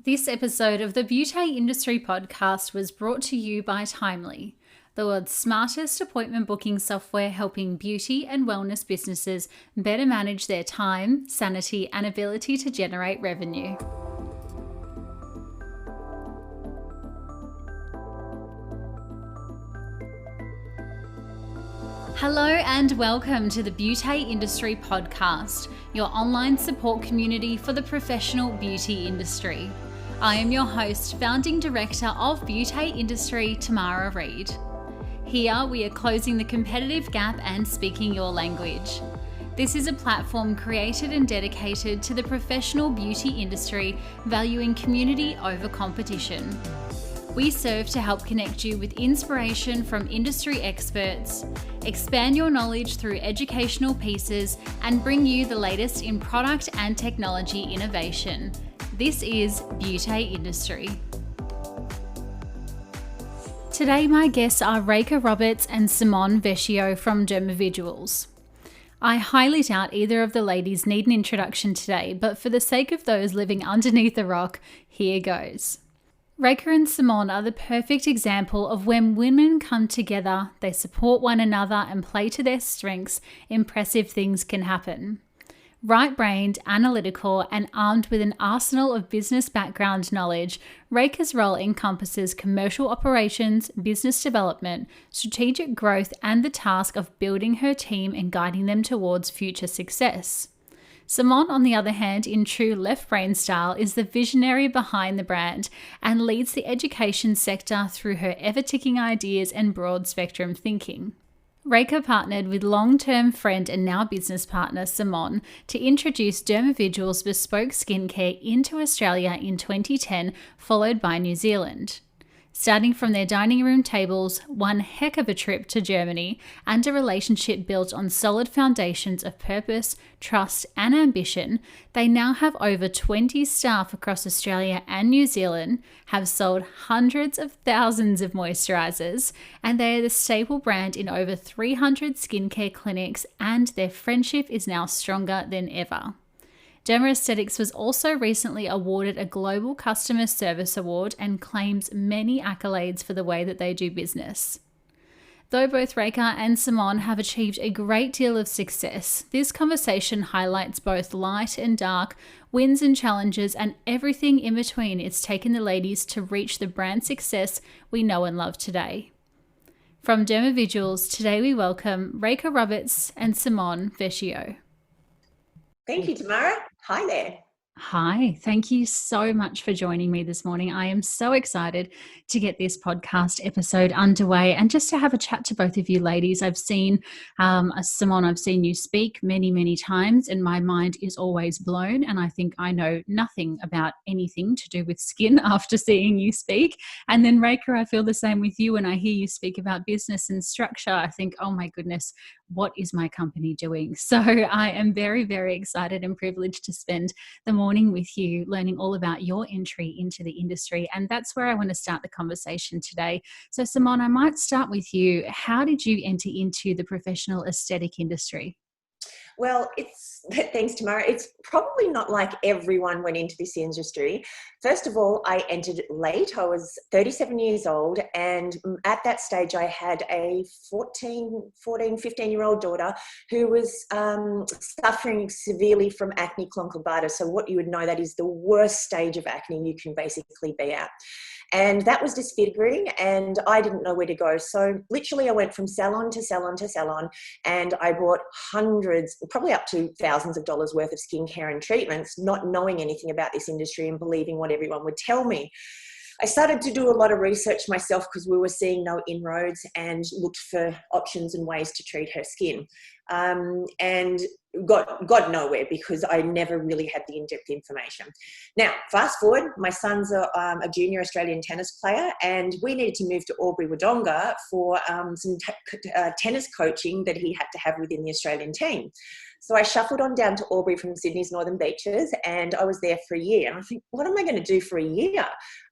This episode of the Beauty Industry Podcast was brought to you by Timely, the world's smartest appointment booking software helping beauty and wellness businesses better manage their time, sanity, and ability to generate revenue. Hello and welcome to the Beauty Industry Podcast, your online support community for the professional beauty industry. I am your host, founding director of Beauty Industry, Tamara Reid. Here we are closing the competitive gap and speaking your language. This is a platform created and dedicated to the professional beauty industry, valuing community over competition. We serve to help connect you with inspiration from industry experts, expand your knowledge through educational pieces, and bring you the latest in product and technology innovation. This is Beauty Industry. Today my guests are Reika and Simone Vescio from Dermaviduals. I highly doubt either of the ladies need an introduction today, but for the sake of those living underneath a rock, here goes. Reika and Simone are the perfect example of when women come together, they support one another and play to their strengths, impressive things can happen. Right-brained, analytical, and armed with an arsenal of business background knowledge, Reika's role encompasses commercial operations, business development, strategic growth, and the task of building her team and guiding them towards future success. Simone, on the other hand, in true left-brain style, is the visionary behind the brand and leads the education sector through her ever-ticking ideas and broad-spectrum thinking. Reika partnered with long-term friend and now business partner Simone to introduce Dermaviduals bespoke skincare into Australia in 2010, followed by New Zealand. Starting from their dining room tables, one heck of a trip to Germany, and a relationship built on solid foundations of purpose, trust, and ambition, they now have over 20 staff across Australia and New Zealand, have sold hundreds of thousands of moisturisers, and they are the staple brand in over 300 skincare clinics, and their friendship is now stronger than ever. Derma Aesthetics was also recently awarded a Global Customer Service Award and claims many accolades for the way that they do business. Though both Reika and Simone have achieved a great deal of success, this conversation highlights both light and dark, wins and challenges, and everything in between it's taken the ladies to reach the brand success we know and love today. From Dermaviduals, today we welcome Reika and Simone Vescio. Thank you, Tamara. Hi there. Hi, thank you so much for joining me this morning. I am so excited to get this podcast episode underway and just to have a chat to both of you ladies. I've seen, Simone, I've seen you speak many, many times and my mind is always blown, and I think I know nothing about anything to do with skin after seeing you speak. And then Reika, I feel the same with you. When I hear you speak about business and structure, I think, oh my goodness, what is my company doing? So I am very, very excited and privileged to spend the morning with you, learning all about your entry into the industry. And that's where I want to start the conversation today. So Simone, I might start with you. How did you enter into the professional aesthetic industry? Well, thanks, Tamara. It's probably not like everyone went into this industry. First of all, I entered late. I was 37 years old. And at that stage, I had a 15-year-old daughter who was suffering severely from acne conjunctivitis. So what you would know, that is the worst stage of acne you can basically be at. And that was disfiguring and I didn't know where to go. So literally I went from salon to salon to salon and I bought hundreds, probably up to thousands of dollars worth of skincare and treatments, not knowing anything about this industry and believing what everyone would tell me. I started to do a lot of research myself because we were seeing no inroads and looked for options and ways to treat her skin. And got nowhere because I never really had the in-depth information. Now, fast forward, my son's a junior Australian tennis player and we needed to move to Albury-Wodonga for some tennis coaching that he had to have within the Australian team. So I shuffled on down to Albury from Sydney's Northern Beaches, and I was there for a year. And I think, what am I going to do for a year?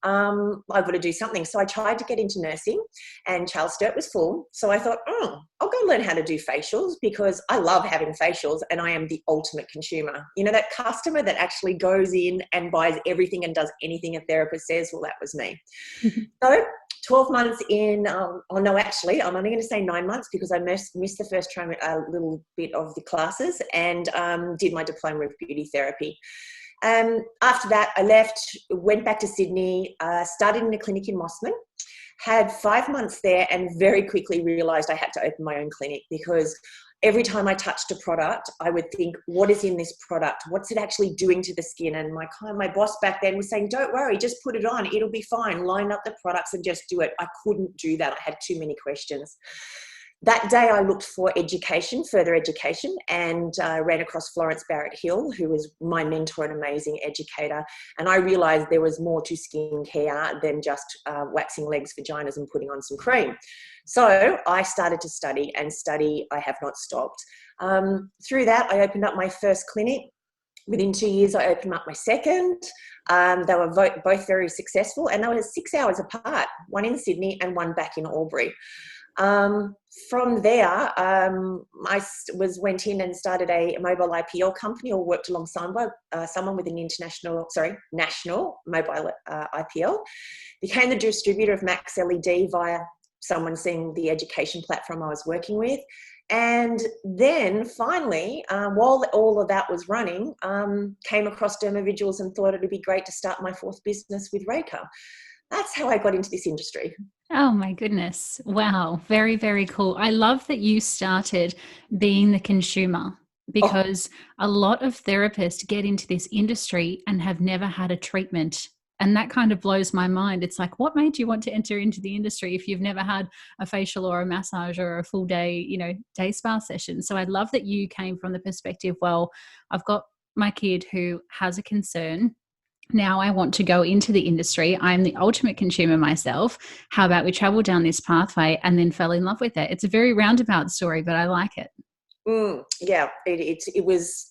I've got to do something. So I tried to get into nursing, and Charles Sturt was full. So I thought, I'll go learn how to do facials, because I love having facials and I am the ultimate consumer. You know, that customer that actually goes in and buys everything and does anything a therapist says. Well, that was me. So 12 months in, no, actually, I'm only going to say 9 months, because I missed the first a little bit of the classes, and did my diploma of beauty therapy. After that, I left, went back to Sydney, started in a clinic in Mossman, had 5 months there, and very quickly realised I had to open my own clinic, because every time I touched a product, I would think, what is in this product? What's it actually doing to the skin? And my boss back then was saying, don't worry, just put it on. It'll be fine. Line up the products and just do it. I couldn't do that. I had too many questions. That day I looked for education, further education, and ran across Florence Barrett Hill, who was my mentor and amazing educator. And I realised there was more to skincare than just waxing legs, vaginas, and putting on some cream. So I started to study, and study I have not stopped. Through that, I opened up my first clinic. Within 2 years, I opened up my second. They were both very successful, and they were 6 hours apart, one in Sydney and one back in Albury. From there, I went in and started a mobile IPL company, or worked alongside someone with an national mobile IPL. Became the distributor of Max LED via someone seeing the education platform I was working with. And then finally, while all of that was running, came across Dermaviduals and thought it would be great to start my fourth business with Reika. That's how I got into this industry. Oh my goodness. Wow. Very, very cool. I love that you started being the consumer, because a lot of therapists get into this industry and have never had a treatment. And that kind of blows my mind. It's like, what made you want to enter into the industry if you've never had a facial or a massage or a full day, day spa session? So I love that you came from the perspective, well, I've got my kid who has a concern. Now I want to go into the industry. I'm the ultimate consumer myself. How about we travel down this pathway, and then fell in love with it? It's a very roundabout story, but I like it. Yeah, it was.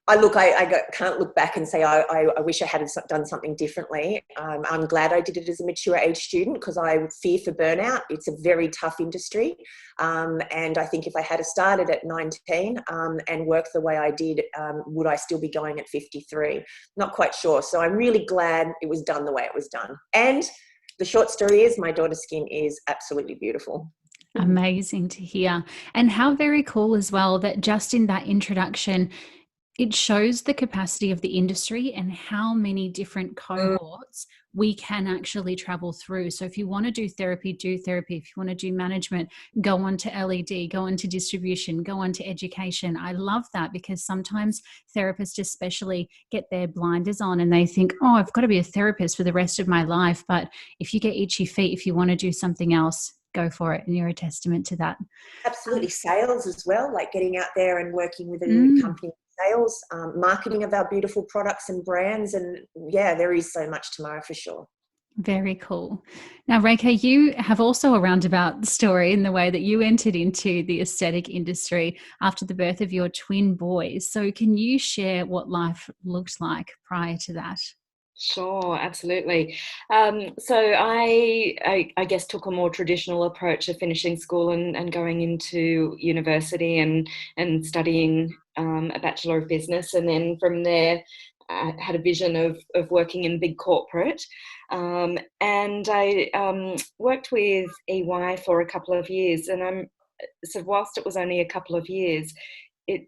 I can't look back and say I wish I had done something differently. I'm glad I did it as a mature age student, because I fear for burnout. It's a very tough industry. And I think if I had started at 19 and worked the way I did, would I still be going at 53? Not quite sure. So I'm really glad it was done the way it was done. And the short story is, my daughter's skin is absolutely beautiful. Amazing to hear. And how very cool as well that just in that introduction, it shows the capacity of the industry and how many different cohorts we can actually travel through. So if you want to do therapy, do therapy. If you want to do management, go on to LED, go on to distribution, go on to education. I love that, because sometimes therapists especially get their blinders on and they think, oh, I've got to be a therapist for the rest of my life. But if you get itchy feet, if you want to do something else, go for it. And you're a testament to that. Absolutely. Sales as well, like getting out there and working with a company. Sales, marketing of our beautiful products and brands. And yeah, there is so much tomorrow for sure. Very cool. Now, Reika, you have also a roundabout story in the way that you entered into the aesthetic industry after the birth of your twin boys. So can you share what life looked like prior to that? Sure, absolutely. So I guess took a more traditional approach of finishing school and going into university and studying a Bachelor of Business, and then from there I had a vision of working in big corporate, and I worked with EY for a couple of years, and whilst it was only a couple of years,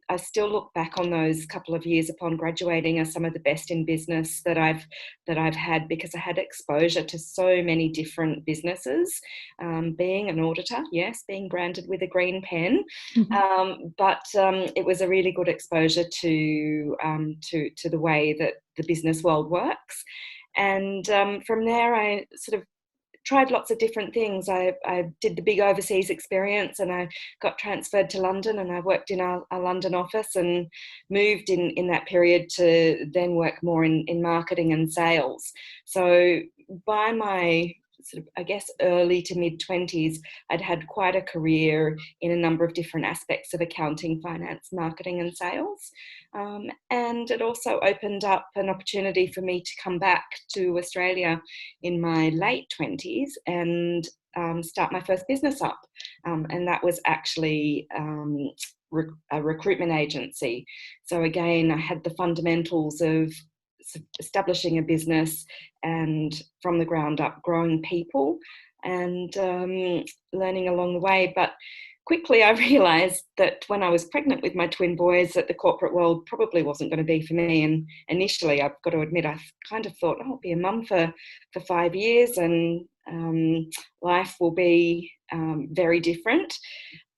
I still look back on those couple of years upon graduating as some of the best in business that I've had, because I had exposure to so many different businesses. Being an auditor, yes, being branded with a green pen, but it was a really good exposure to the way that the business world works. And from there, I sort of tried lots of different things. I did the big overseas experience, and I got transferred to London, and I worked in our London office, and moved in that period to then work more in marketing and sales. So by my sort of, I guess, early to mid-20s, I'd had quite a career in a number of different aspects of accounting, finance, marketing and sales. And it also opened up an opportunity for me to come back to Australia in my late 20s and start my first business up. And that was actually a recruitment agency. So again, I had the fundamentals of establishing a business and from the ground up growing people and learning along the way. But quickly I realised that when I was pregnant with my twin boys that the corporate world probably wasn't going to be for me. And initially, I've got to admit, I kind of thought, I'll be a mum for 5 years and life will be very different.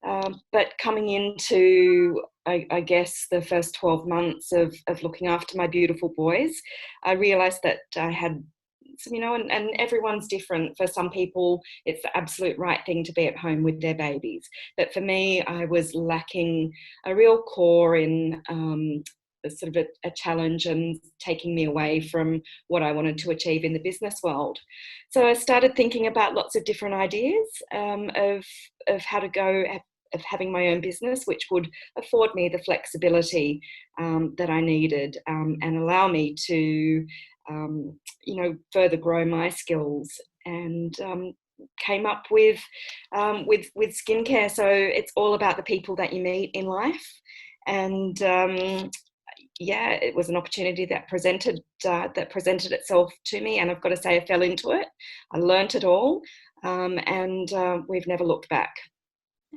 But coming into, I guess, the first 12 months of looking after my beautiful boys, I realised that I had, you know, and everyone's different. For some people, it's the absolute right thing to be at home with their babies. But for me, I was lacking a real core in sort of a challenge and taking me away from what I wanted to achieve in the business world. So I started thinking about lots of different ideas of how to go, of having my own business, which would afford me the flexibility that I needed and allow me to, you know, further grow my skills, and came up with skincare. So it's all about the people that you meet in life, and yeah, it was an opportunity that presented itself to me, and I've got to say I fell into it. I learnt it all, and we've never looked back.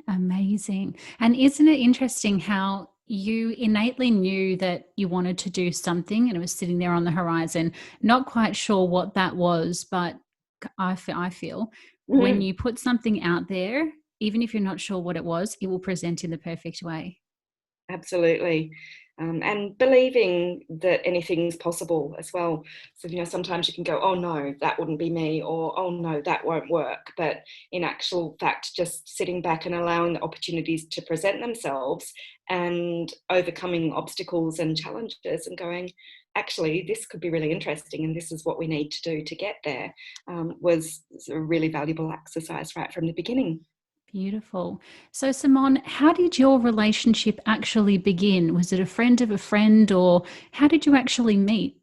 Amazing. And isn't it interesting how you innately knew that you wanted to do something and it was sitting there on the horizon, not quite sure what that was, but I feel when you put something out there, even if you're not sure what it was, it will present in the perfect way. Absolutely. And believing that anything's possible as well. So, you know, sometimes you can go, oh no, that wouldn't be me, or oh no, that won't work. But in actual fact, just sitting back and allowing the opportunities to present themselves and overcoming obstacles and challenges and going, actually, this could be really interesting and this is what we need to do to get there, was a really valuable exercise right from the beginning. Beautiful. So, Simone, how did your relationship actually begin? Was it a friend of a friend, or how did you actually meet?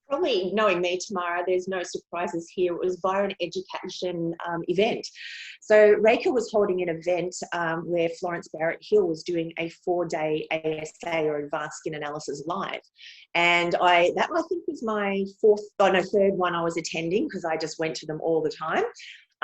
Probably knowing me, Tamara, there's no surprises here. It was via an education event. So Reika was holding an event where Florence Barrett Hill was doing a 4-day ASA, or Advanced Skin Analysis, live. And that I think was my third one I was attending, because I just went to them all the time.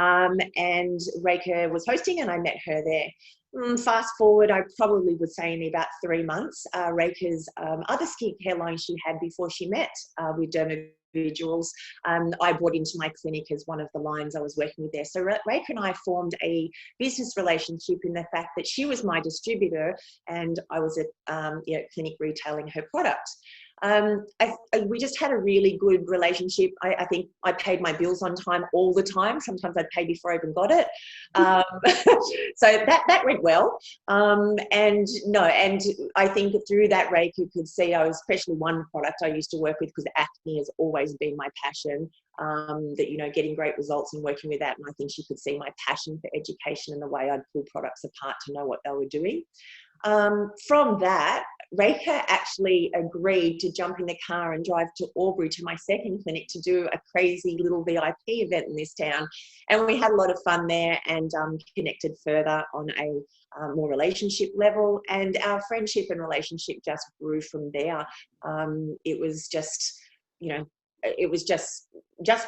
And Reika was hosting and I met her there. Fast forward, I probably would say in about 3 months, Reika's other skincare line she had before she met with Dermaviduals, I brought into my clinic as one of the lines I was working with there. So Reika and I formed a business relationship in the fact that she was my distributor and I was at clinic retailing her product. We just had a really good relationship. I think I paid my bills on time all the time. Sometimes I'd pay before I even got it. So that went well. And I think through that, Reiki could see I was, especially one product I used to work with, because acne has always been my passion, that, you know, getting great results and working with that. And I think she could see my passion for education and the way I'd pull products apart to know what they were doing. From that, Reika actually agreed to jump in the car and drive to Albury to my second clinic to do a crazy little VIP event in this town. And we had a lot of fun there and connected further on a more relationship level. And our friendship and relationship just grew from there. It was just, you know, it was just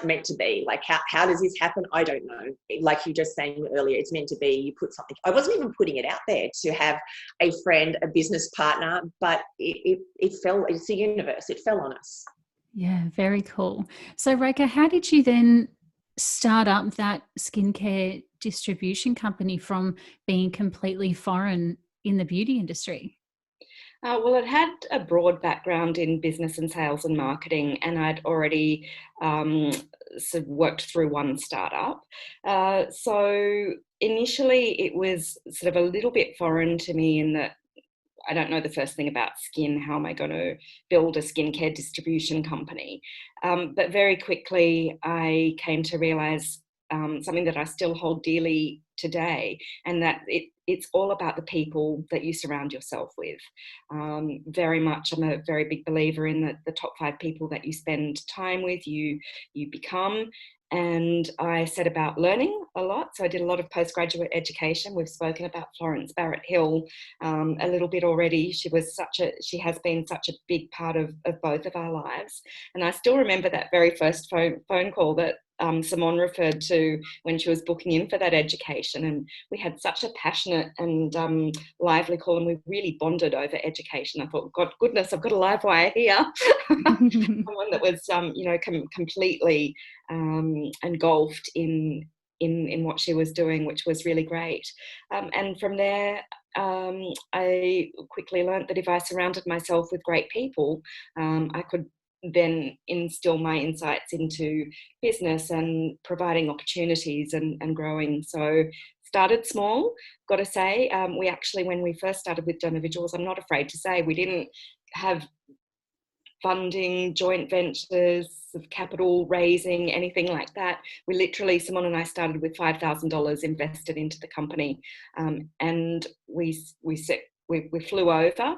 meant to be. Like, how does this happen? I don't know. Like you just saying earlier, it's meant to be. You put something, I wasn't even putting it out there to have a friend, a business partner, but it fell, it's the universe. It fell on us. Yeah, very cool. So Reika, how did you then start up that skincare distribution company from being completely foreign in the beauty industry? Well, it had a broad background in business and sales and marketing, and I'd already sort of worked through one startup. So initially it was sort of a little bit foreign to me in that I don't know the first thing about skin. How am I going to build a skincare distribution company? But very quickly I came to realise something that I still hold dearly today, and that it's all about the people that you surround yourself with. Very much, I'm a very big believer in the top 5 people that you spend time with, you become. And I set about learning a lot. So I did a lot of postgraduate education. We've spoken about Florence Barrett Hill a little bit already. She has been such a big part of both of our lives. And I still remember that very first phone call that Simone referred to when she was booking in for that education. And we had such a passionate and lively call, and we really bonded over education. I thought, God goodness, I've got a live wire here. Someone that was, completely engulfed in what she was doing, which was really great. And from there, I quickly learned that if I surrounded myself with great people, I could then instill my insights into business and providing opportunities and growing. So started small, got to say. We actually, when we first started with Dermaviduals, I'm not afraid to say, we didn't have funding, joint ventures, of capital raising, anything like that. We literally, Simone and I started with $5,000 invested into the company, and we flew over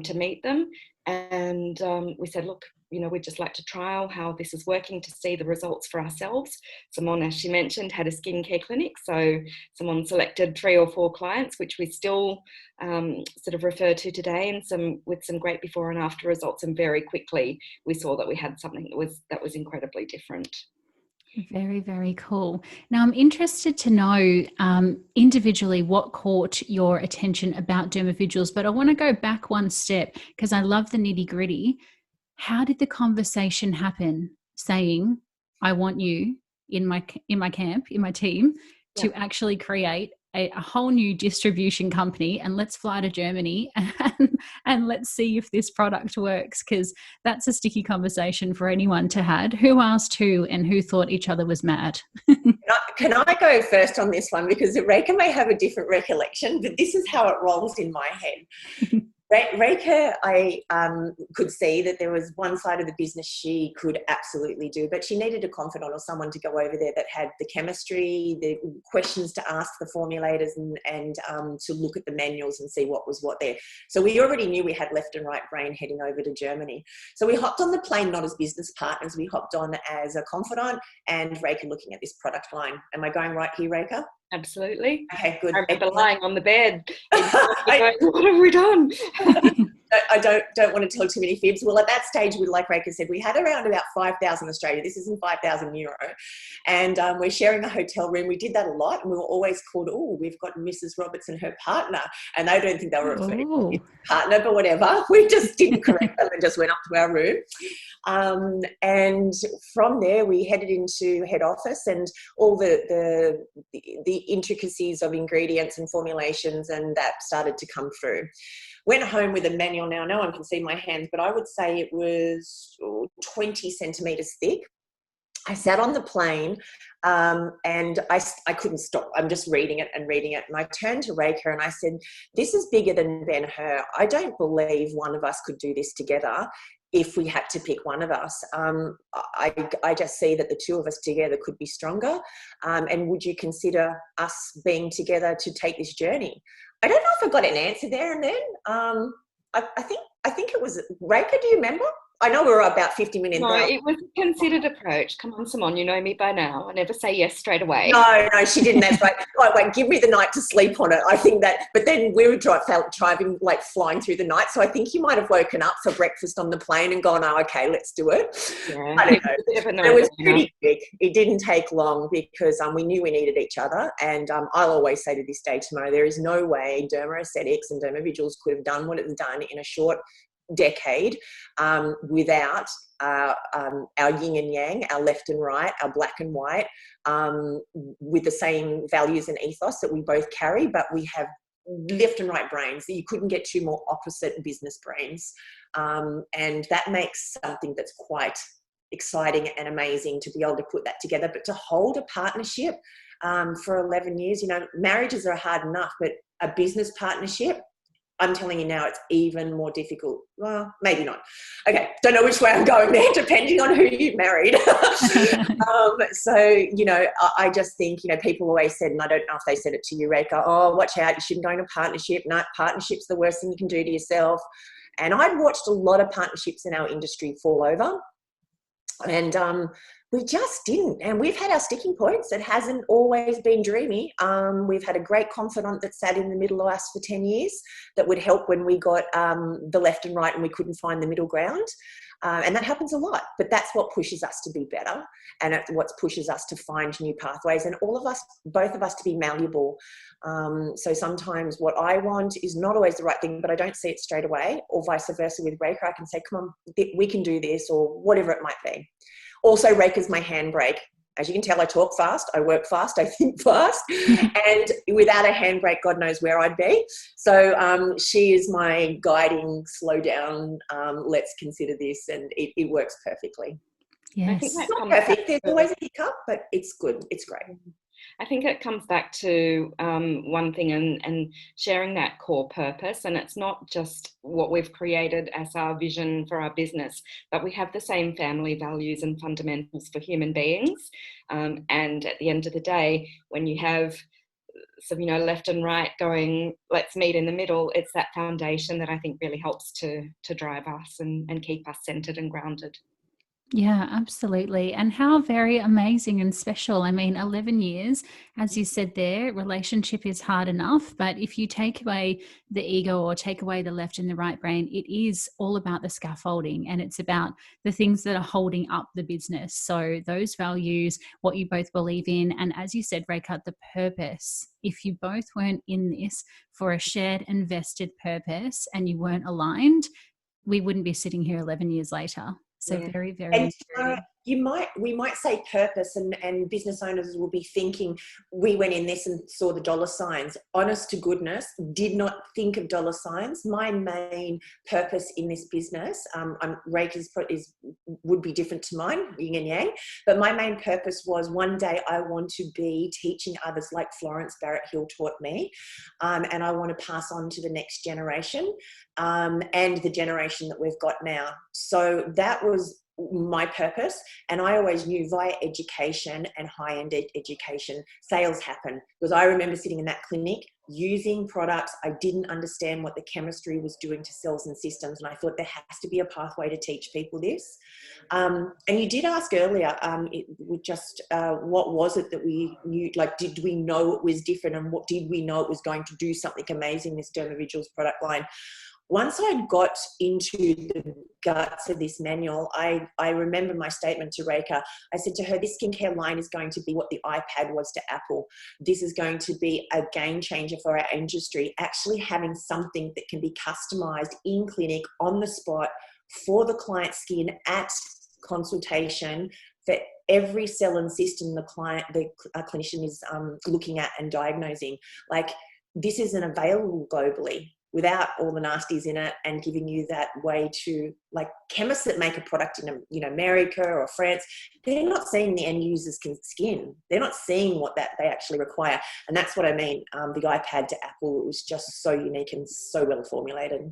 to meet them, and we said, look, we'd just like to trial how this is working to see the results for ourselves. Simone, as she mentioned, had a skincare clinic. So Simone selected 3 or 4 clients, which we still sort of refer to today, and with some great before and after results. And very quickly, we saw that we had something that was incredibly different. Very, very cool. Now, I'm interested to know individually what caught your attention about Dermaviduals, but I want to go back one step because I love the nitty gritty. How did the conversation happen saying, I want you in my camp, in my team, to actually create a whole new distribution company, and let's fly to Germany and let's see if this product works? Because that's a sticky conversation for anyone to have. Who asked who and who thought each other was mad? Can I go first on this one? Because Reika may have a different recollection, but this is how it rolls in my head. Reika, I could see that there was one side of the business she could absolutely do, but she needed a confidant or someone to go over there that had the chemistry, the questions to ask the formulators, and to look at the manuals and see what was what there. So we already knew we had left and right brain heading over to Germany. So we hopped on the plane not as business partners, we hopped on as a confidant, and Reika looking at this product line. Am I going right here, Reika? Absolutely. Okay, good. I remember lying on the bed. What have we done? I don't want to tell too many fibs. Well, at that stage, like Reika said, we had around about 5,000 Australia. This isn't 5,000 euro. And we're sharing a hotel room. We did that a lot. And we were always called, oh, we've got Mrs. Roberts and her partner. And I don't think they were referring to his partner, but whatever. We just didn't correct them and just went up to our room. And from there, we headed into head office, and all the intricacies of ingredients and formulations, and that started to come through. Went home with a manual. Now no one can see my hands, but I would say it was 20 centimetres thick. I sat on the plane and I couldn't stop. I'm just reading it. And I turned to Reika and I said, this is bigger than Ben-Hur. I don't believe one of us could do this together if we had to pick one of us. I just see that the two of us together could be stronger. And would you consider us being together to take this journey? I don't know if I got an answer there and then. I think it was Reika. Do you remember? I know we were about 50 minutes. No, it was a considered approach. Come on, Simone, you know me by now. I never say yes straight away. No, she didn't. That's right. Wait, give me the night to sleep on it. I think that, but then we were driving, like flying through the night. So I think you might have woken up for breakfast on the plane and gone, oh, okay, let's do it. Yeah. I don't know. It was pretty quick. It didn't take long because we knew we needed each other. And I'll always say to this day tomorrow, there is no way Derma Aesthetics and Dermaviduals could have done what it's done in a short decade without our yin and yang, our left and right, our black and white, with the same values and ethos that we both carry, but we have left and right brains. You couldn't get two more opposite business brains, and that makes something that's quite exciting and amazing to be able to put that together. But to hold a partnership for 11 years, marriages are hard enough, but a business partnership, I'm telling you now, it's even more difficult. Well, maybe not. Okay, don't know which way I'm going there, depending on who you married. So, you know, I just think, you know, people always said, and I don't know if they said it to you, Reika, oh, watch out, you shouldn't go into a partnership. No, partnership's the worst thing you can do to yourself. And I've watched a lot of partnerships in our industry fall over. And we just didn't. And we've had our sticking points. It hasn't always been dreamy. We've had a great confidant that sat in the middle of us for 10 years that would help when we got the left and right and we couldn't find the middle ground. And that happens a lot, but that's what pushes us to be better, and it's what pushes us to find new pathways, and all of us, both of us, to be malleable. So sometimes what I want is not always the right thing, but I don't see it straight away, or vice versa with Reika. I can say, come on, we can do this, or whatever it might be. Also, Reika's my handbrake. As you can tell, I talk fast, I work fast, I think fast, and without a handbrake, God knows where I'd be. So she is my guiding, slow down, let's consider this, and it works perfectly. Yes. I think it's not perfect. There's always a hiccup, but it's good. It's great. I think it comes back to one thing, and sharing that core purpose. And it's not just what we've created as our vision for our business, but we have the same family values and fundamentals for human beings. And at the end of the day, when you have some, you know, left and right going, let's meet in the middle, it's that foundation that I think really helps to drive us and keep us centered and grounded. Yeah, absolutely. And how very amazing and special. I mean, 11 years, as you said there, relationship is hard enough. But if you take away the ego or take away the left and the right brain, it is all about the scaffolding, and it's about the things that are holding up the business. So those values, what you both believe in, and as you said, Reika, the purpose. If you both weren't in this for a shared and vested purpose and you weren't aligned, we wouldn't be sitting here 11 years later. So yeah. very, very And we might say purpose, and business owners will be thinking, we went in this and saw the dollar signs. Honest to goodness, did not think of dollar signs. My main purpose in this business, Reika's would be different to mine, yin and yang, but my main purpose was, one day I want to be teaching others like Florence Barrett Hill taught me, and I want to pass on to the next generation, and the generation that we've got now. So that was my purpose, and I always knew via education and high-end education, sales happen. Because I remember sitting in that clinic using products, I didn't understand what the chemistry was doing to cells and systems, and I thought there has to be a pathway to teach people this. And you did ask earlier, what was it that we knew, like, did we know it was different, and what did we know it was going to do something amazing, this Dermaviduals product line? Once I got into the guts of this manual, I remember my statement to Reika. I said to her, this skincare line is going to be what the iPad was to Apple. This is going to be a game changer for our industry, actually having something that can be customized in clinic, on the spot, for the client's skin, at consultation, for every cell and system the clinician is looking at and diagnosing. Like, this isn't available globally without all the nasties in it, and giving you that way to, like, chemists that make a product in, you know, America or France, they're not seeing the end user's skin. They're not seeing what that they actually require. And that's what I mean. The iPad to Apple, it was just so unique and so well formulated.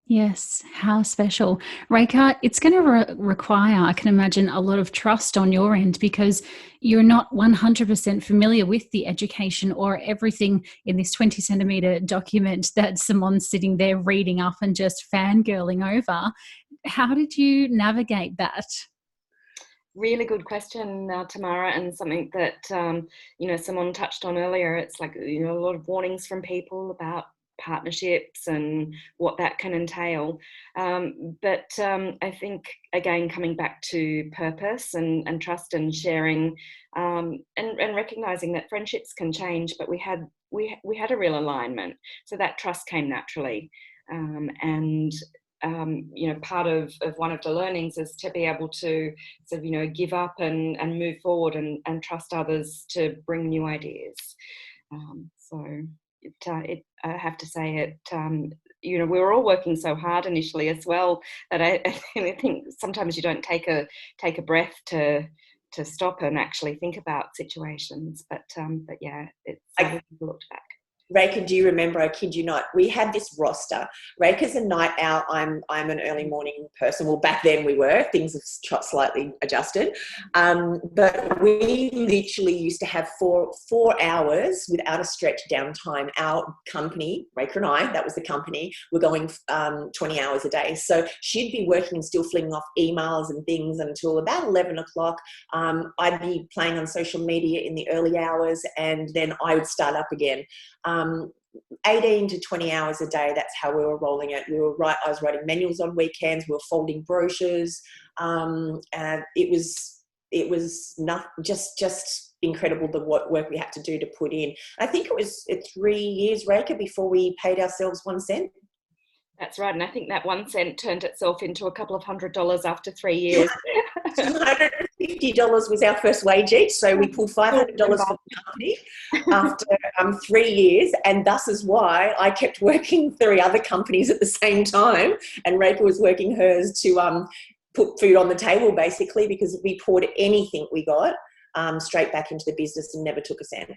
Yes, how special. Reika, it's going to require, I can imagine, a lot of trust on your end, because you're not 100% familiar with the education or everything in this 20 centimeter document that Simone's sitting there reading up and just fangirling over. How did you navigate that? Really good question, Tamara, and something that, you know, Simone touched on earlier. It's like, you know, a lot of warnings from people about partnerships and what that can entail. But I think, again, coming back to purpose and trust and sharing, and recognizing that friendships can change, but we had a real alignment. So that trust came naturally. You know, part of one of the learnings is to be able to sort of, you know, give up and move forward and trust others to bring new ideas. I have to say it, you know, we were all working so hard initially as well that I think sometimes you don't take a breath to stop and actually think about situations. But yeah, it's looked back. Reika, do you remember? I kid you not. We had this roster. Reika's a night owl. I'm an early morning person. Well, back then we were. Things have slightly adjusted. But we literally used to have four hours without a stretch downtime. Our company, Reika and I, that was the company, were going 20 hours a day. So she'd be working and still flinging off emails and things until about 11 o'clock. I'd be playing on social media in the early hours, and then I would start up again. 18 to 20 hours a day, that's how we were rolling it. I was writing manuals on weekends, we were folding brochures. And it was not just incredible the work we had to do to put in. I think it was 3 years, Reika, before we paid ourselves 1 cent. That's right, and I think that 1 cent turned itself into a couple of $100 after 3 years. $250 was our first wage each, so we pulled $500 from the company after 3 years, and thus is why I kept working 3 other companies at the same time, and Reika was working hers to put food on the table, basically, because we poured anything we got straight back into the business and never took a cent.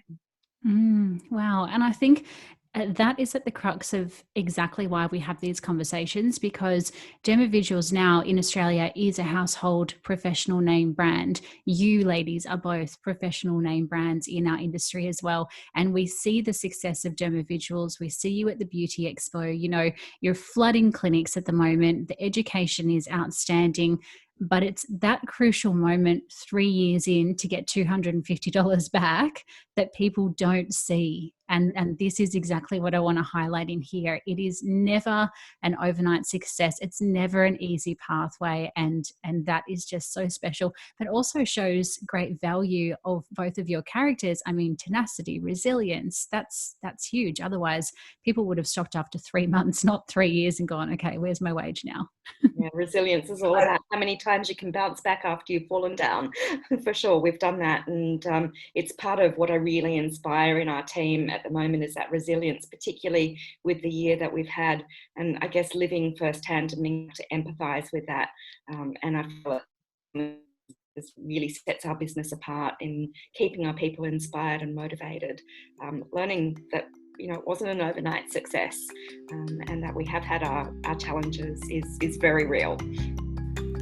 Wow. And I think that is at the crux of exactly why we have these conversations, because Dermaviduals now in Australia is a household professional name brand. You ladies are both professional name brands in our industry as well. And we see the success of Dermaviduals. We see you at the Beauty Expo. You know, you're flooding clinics at the moment. The education is outstanding. But it's that crucial moment 3 years in to get $250 back that people don't see. And this is exactly what I want to highlight in here. It is never an overnight success. It's never an easy pathway. And that is just so special, but also shows great value of both of your characters. I mean, tenacity, resilience, that's huge. Otherwise, people would have stopped after 3 months, not 3 years, and gone, okay, where's my wage now? Yeah, resilience is all about how many times you can bounce back after you've fallen down. For sure, we've done that, and it's part of what I really inspire in our team at the moment is that resilience, particularly with the year that we've had, and I guess living firsthand and being able to empathise with that. And I feel this really sets our business apart in keeping our people inspired and motivated, learning that it wasn't an overnight success, and that we have had our challenges is very real.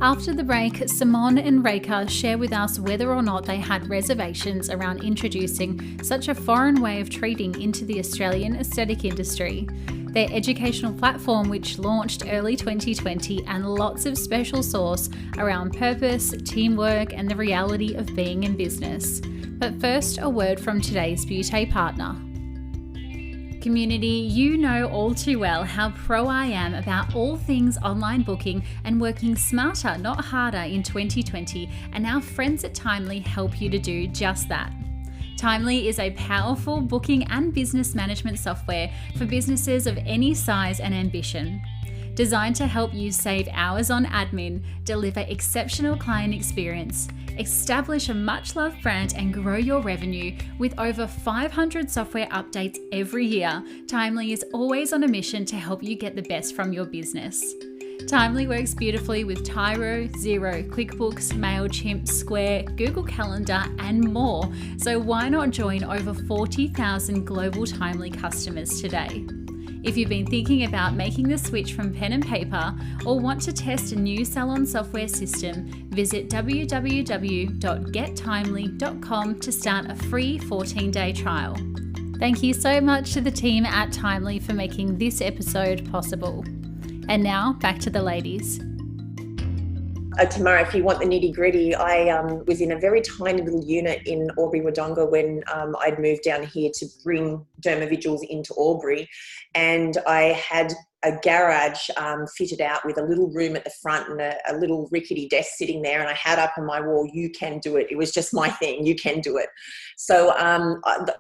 After the break, Simone and Reika share with us whether or not they had reservations around introducing such a foreign way of treating into the Australian aesthetic industry, their educational platform which launched early 2020, and lots of special sauce around purpose, teamwork, and the reality of being in business. But first, a word from today's beauty partner. Community, you know all too well how pro I am about all things online booking and working smarter, not harder in 2020, and our friends at Timely help you to do just that. Timely is a powerful booking and business management software for businesses of any size and ambition. Designed to help you save hours on admin, deliver exceptional client experience, establish a much-loved brand and grow your revenue. With over 500 software updates every year, Timely is always on a mission to help you get the best from your business. Timely works beautifully with Tyro, Xero, QuickBooks, MailChimp, Square, Google Calendar, and more. So why not join over 40,000 global Timely customers today? If you've been thinking about making the switch from pen and paper or want to test a new salon software system, visit www.gettimely.com to start a free 14-day trial. Thank you so much to the team at Timely for making this episode possible. And now back to the ladies. Tamara, if you want the nitty gritty, I was in a very tiny little unit in Albury Wodonga when I'd moved down here to bring Dermaviduals into Albury, and I had a garage fitted out with a little room at the front and a little rickety desk sitting there, and I had up on my wall, "You can do it." It was just my thing. You can do it. So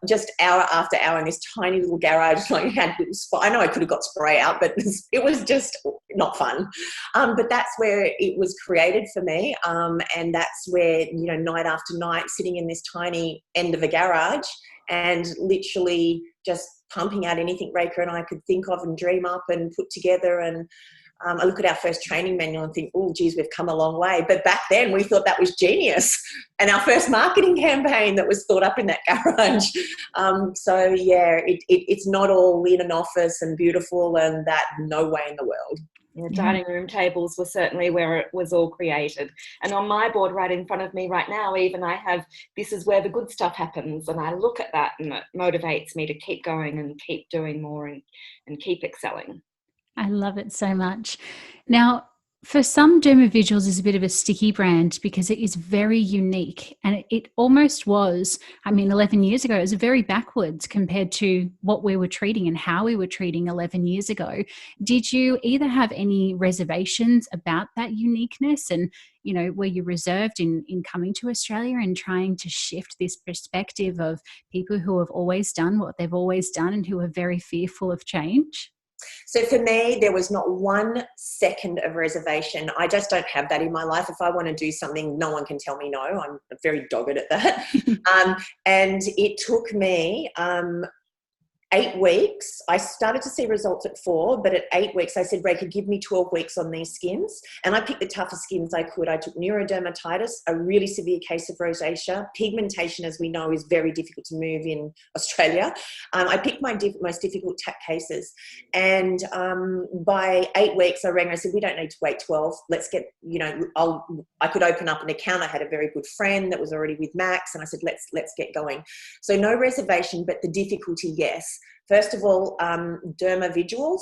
just hour after hour in this tiny little garage, I had I know I could have got spray out, but it was just not fun. But that's where it was created for me, and that's where, night after night, sitting in this tiny end of a garage and literally just pumping out anything Reika and I could think of and dream up and put together. And I look at our first training manual and think, oh, geez, we've come a long way. But back then we thought that was genius. And our first marketing campaign that was thought up in that garage. It's not all in an office and beautiful and that, no way in the world. Yeah, dining room tables were certainly where it was all created. And on my board right in front of me right now, even I have, this is where the good stuff happens. And I look at that and it motivates me to keep going and keep doing more and keep excelling. I love it so much. Now, for some, Dermaviduals is a bit of a sticky brand because it is very unique, and it almost was, 11 years ago, it was very backwards compared to what we were treating and how we were treating 11 years ago. Did you either have any reservations about that uniqueness, and, were you reserved in coming to Australia and trying to shift this perspective of people who have always done what they've always done and who are very fearful of change? So for me, there was not 1 second of reservation. I just don't have that in my life. If I want to do something, no one can tell me no. I'm very dogged at that. And it took me 8 weeks. I started to see results at 4, but at 8 weeks, I said, Reika, give me 12 weeks on these skins. And I picked the toughest skins I could. I took neurodermatitis, a really severe case of rosacea. Pigmentation, as we know, is very difficult to move in Australia. I picked my most difficult cases. And by 8 weeks, I rang and I said, we don't need to wait 12. Let's get, I could open up an account. I had a very good friend that was already with Max. And I said, let's get going. So no reservation, but the difficulty, yes. First of all, Dermaviduals,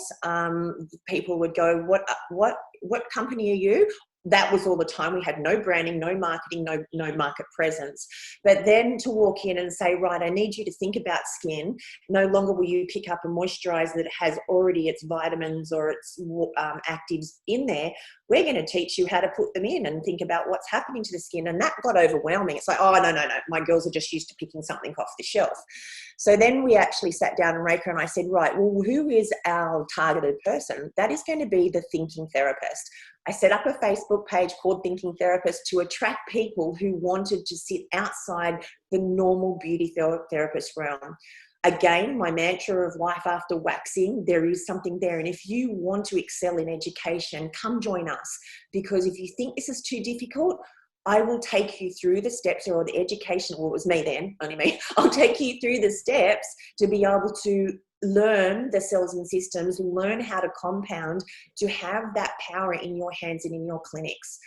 people would go, what company are you? That was all the time. We had no branding, no marketing, no market presence. But then to walk in and say, right, I need you to think about skin. No longer will you pick up a moisturiser that has already its vitamins or its actives in there. We're going to teach you how to put them in and think about what's happening to the skin. And that got overwhelming. It's like, oh, no. My girls are just used to picking something off the shelf. So then we actually sat down, and Reika and I said, right, well, who is our targeted person? That is going to be the thinking therapist. I set up a Facebook page called Thinking Therapist to attract people who wanted to sit outside the normal beauty therapist realm. Again, my mantra of life after waxing, there is something there. And if you want to excel in education, come join us. Because if you think this is too difficult, I will take you through the steps, or the education, well, it was me then, only me. I'll take you through the steps to be able to learn the cells and systems, learn how to compound, to have that power in your hands and in your clinics.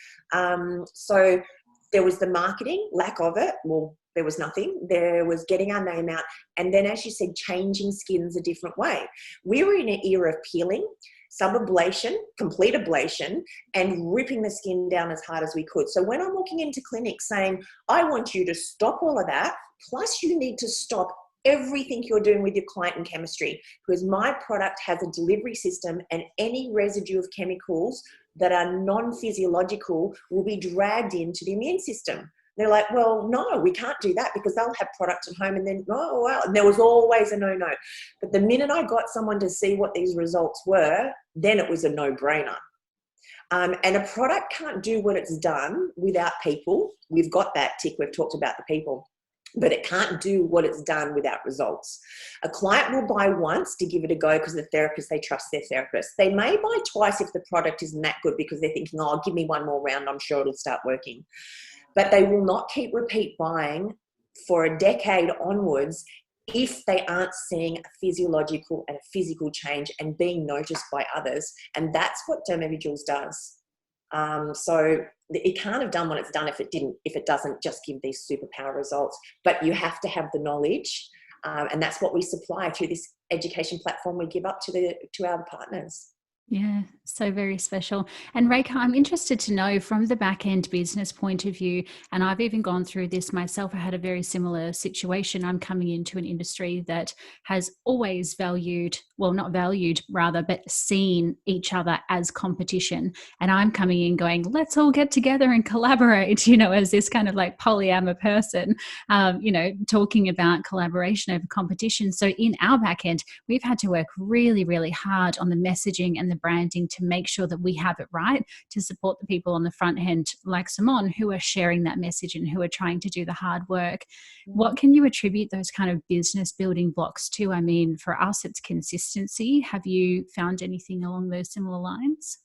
So there was the marketing, lack of it. Well, there was nothing. There was getting our name out. And then, as you said, changing skins a different way. We were in an era of peeling, subablation, complete ablation, and ripping the skin down as hard as we could. So when I'm walking into clinics saying, I want you to stop all of that, plus you need to stop everything you're doing with your client in chemistry, because my product has a delivery system, and any residue of chemicals that are non-physiological will be dragged into the immune system. They're like, well, no, we can't do that because they'll have products at home. And then, oh, well, and there was always a no. But the minute I got someone to see what these results were, then it was a no-brainer. And a product can't do what it's done without people. We've got that tick. We've talked about the people. But it can't do what it's done without results. A client will buy once to give it a go because the therapist, they trust their therapist. They may buy twice if the product isn't that good because they're thinking, oh, give me one more round, I'm sure it'll start working. But they will not keep repeat buying for a decade onwards if they aren't seeing a physiological and a physical change and being noticed by others. And that's what Dermaviduals does. So it can't have done what it's done if it doesn't just give these superpower results. But you have to have the knowledge, and that's what we supply through this education platform we give up to our partners. Yeah, so very special. And Reika, I'm interested to know from the back end business point of view, and I've even gone through this myself. I had a very similar situation. I'm coming into an industry that has always valued, well, not valued rather, but seen each other as competition. And I'm coming in going, let's all get together and collaborate, as this kind of like polyamor person, talking about collaboration over competition. So in our back end, we've had to work really, really hard on the messaging and the branding to make sure that we have it right to support the people on the front end like Simone who are sharing that message and who are trying to do the hard work. What can you attribute those kind of business building blocks to? I mean, for us, it's consistency. Have you found anything along those similar lines?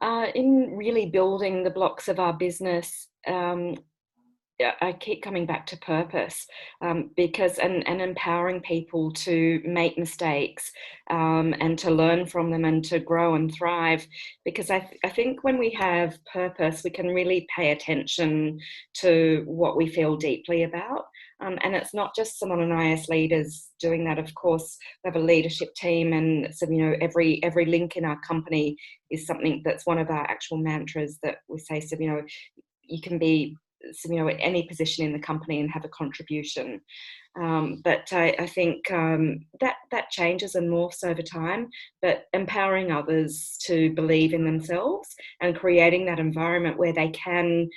In really building the blocks of our business, I keep coming back to purpose, because and empowering people to make mistakes, and to learn from them and to grow and thrive. Because I think when we have purpose, we can really pay attention to what we feel deeply about. And it's not just Simone and I as leaders doing that. Of course, we have a leadership team, and so every link in our company is something that's one of our actual mantras that we say. So you can be at any position in the company and have a contribution. But I think that changes and morphs over time, but empowering others to believe in themselves and creating that environment where they can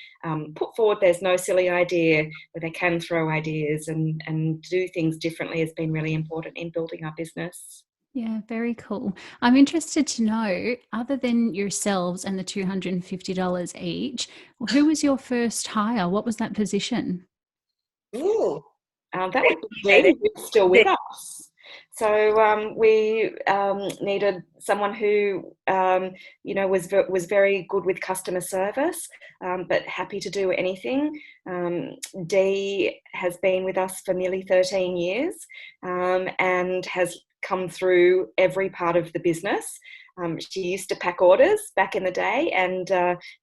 put forward, there's no silly idea, where they can throw ideas and do things differently has been really important in building our business. Yeah, very cool. I'm interested to know, other than yourselves and the $250 each, who was your first hire? What was that position? Ooh. That would be me, who's still with us. So we needed someone who, was very good with customer service, but happy to do anything. Dee has been with us for nearly 13 years, and has come through every part of the business. She used to pack orders back in the day, and